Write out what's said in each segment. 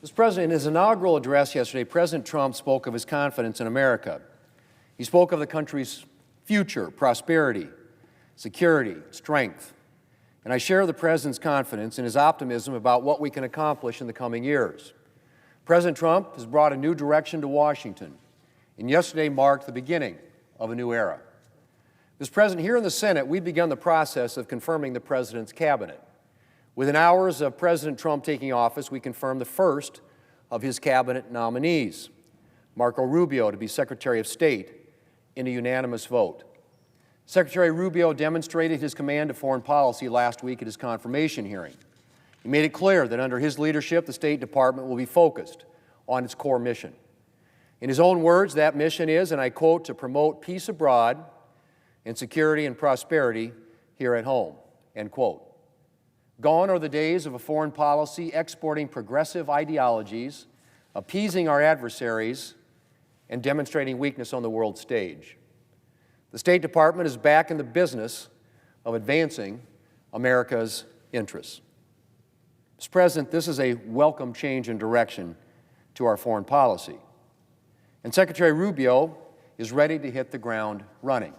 Mr. President, in his inaugural address yesterday, President Trump spoke of his confidence in America. He spoke of the country's future, prosperity, security, strength. And I share the President's confidence and his optimism about what we can accomplish in the coming years. President Trump has brought a new direction to Washington, and yesterday marked the beginning of a new era. Mr. President, here in the Senate, we've begun the process of confirming the President's cabinet. Within hours of President Trump taking office, we confirmed the first of his cabinet nominees, Marco Rubio to be Secretary of State, in a unanimous vote. Secretary Rubio demonstrated his command of foreign policy last week at his confirmation hearing. He made it clear that under his leadership, the State Department will be focused on its core mission. In his own words, that mission is, and I quote, to promote peace abroad and security and prosperity here at home, end quote. Gone are the days of a foreign policy exporting progressive ideologies, appeasing our adversaries, and demonstrating weakness on the world stage. The State Department is back in the business of advancing America's interests. Mr. President, this is a welcome change in direction to our foreign policy. And Secretary Rubio is ready to hit the ground running.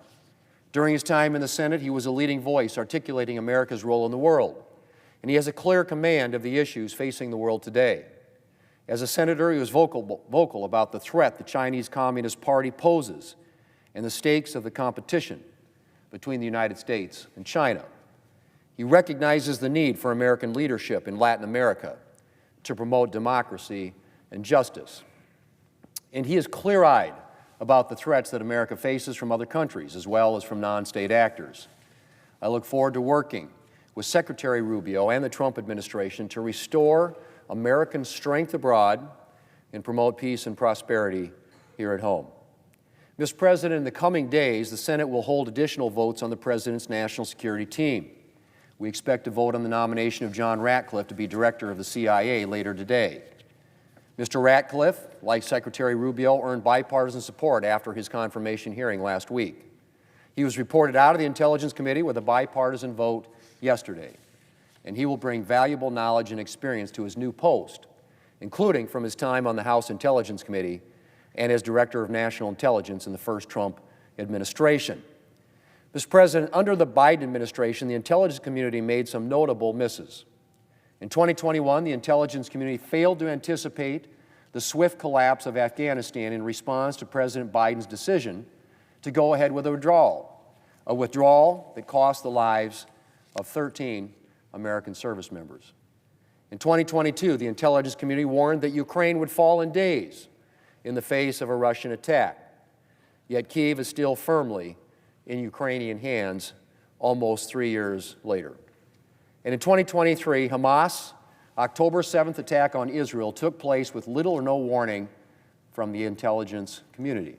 During his time in the Senate, he was a leading voice articulating America's role in the world, and he has a clear command of the issues facing the world today. As a senator, he was vocal about the threat the Chinese Communist Party poses and the stakes of the competition between the United States and China. He recognizes the need for American leadership in Latin America to promote democracy and justice. And he is clear-eyed about the threats that America faces from other countries as well as from non-state actors. I look forward to working with Secretary Rubio and the Trump administration to restore American strength abroad and promote peace and prosperity here at home. Mr. President, in the coming days, the Senate will hold additional votes on the President's national security team. We expect to vote on the nomination of John Ratcliffe to be director of the CIA later today. Mr. Ratcliffe, like Secretary Rubio, earned bipartisan support after his confirmation hearing last week. He was reported out of the Intelligence Committee with a bipartisan vote yesterday, and he will bring valuable knowledge and experience to his new post, including from his time on the House Intelligence Committee and as Director of National Intelligence in the first Trump administration. Mr. President, under the Biden administration, the intelligence community made some notable misses. In 2021, the intelligence community failed to anticipate the swift collapse of Afghanistan in response to President Biden's decision to go ahead with a withdrawal that cost the lives of 13 American service members. In 2022, the intelligence community warned that Ukraine would fall in days in the face of a Russian attack. Yet Kyiv is still firmly in Ukrainian hands almost 3 years later. And in 2023, Hamas' October 7th attack on Israel took place with little or no warning from the intelligence community.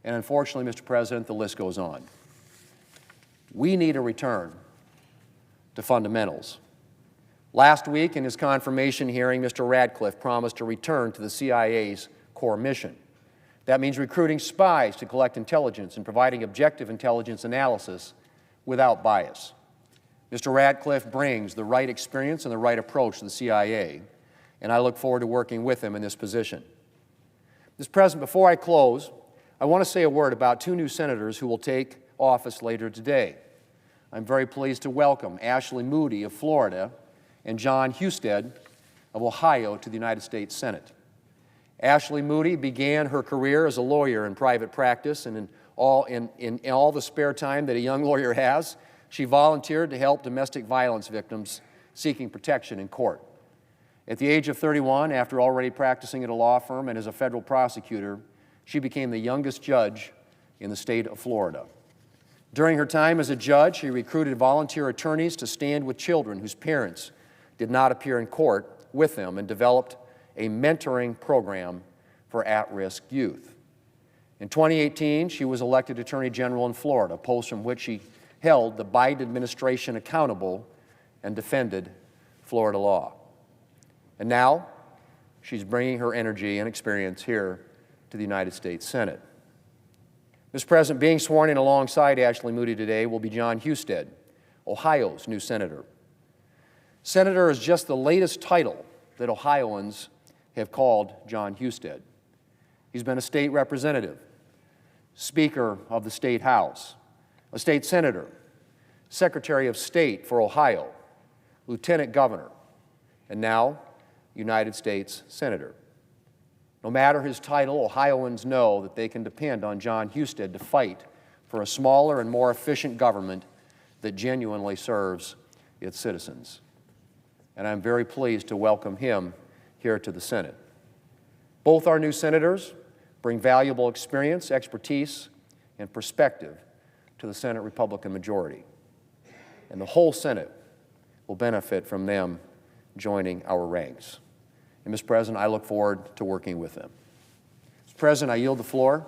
And unfortunately, Mr. President, the list goes on. We need a return to fundamentals. Last week, in his confirmation hearing, Mr. Ratcliffe promised to return to the CIA's core mission. That means recruiting spies to collect intelligence and providing objective intelligence analysis without bias. Mr. Ratcliffe brings the right experience and the right approach to the CIA, and I look forward to working with him in this position. Mr. President, before I close, I want to say a word about two new senators who will take office later today. I'm very pleased to welcome Ashley Moody of Florida and John Husted of Ohio to the United States Senate. Ashley Moody began her career as a lawyer in private practice, and in all the spare time that a young lawyer has, she volunteered to help domestic violence victims seeking protection in court. At the age of 31, after already practicing at a law firm and as a federal prosecutor, she became the youngest judge in the state of Florida. During her time as a judge, she recruited volunteer attorneys to stand with children whose parents did not appear in court with them and developed a mentoring program for at-risk youth. In 2018, she was elected Attorney General in Florida, a post from which she held the Biden administration accountable and defended Florida law. And now, she's bringing her energy and experience here to the United States Senate. Mr. President, being sworn in alongside Ashley Moody today will be John Husted, Ohio's new senator. Senator is just the latest title that Ohioans have called John Husted. He's been a state representative, Speaker of the State House, a state senator, Secretary of State for Ohio, Lieutenant Governor, and now United States Senator. No matter his title, Ohioans know that they can depend on John Husted to fight for a smaller and more efficient government that genuinely serves its citizens. And I'm very pleased to welcome him here to the Senate. Both our new senators bring valuable experience, expertise, and perspective to the Senate Republican majority. And the whole Senate will benefit from them joining our ranks. And, Mr. President, I look forward to working with them. Mr. President, I yield the floor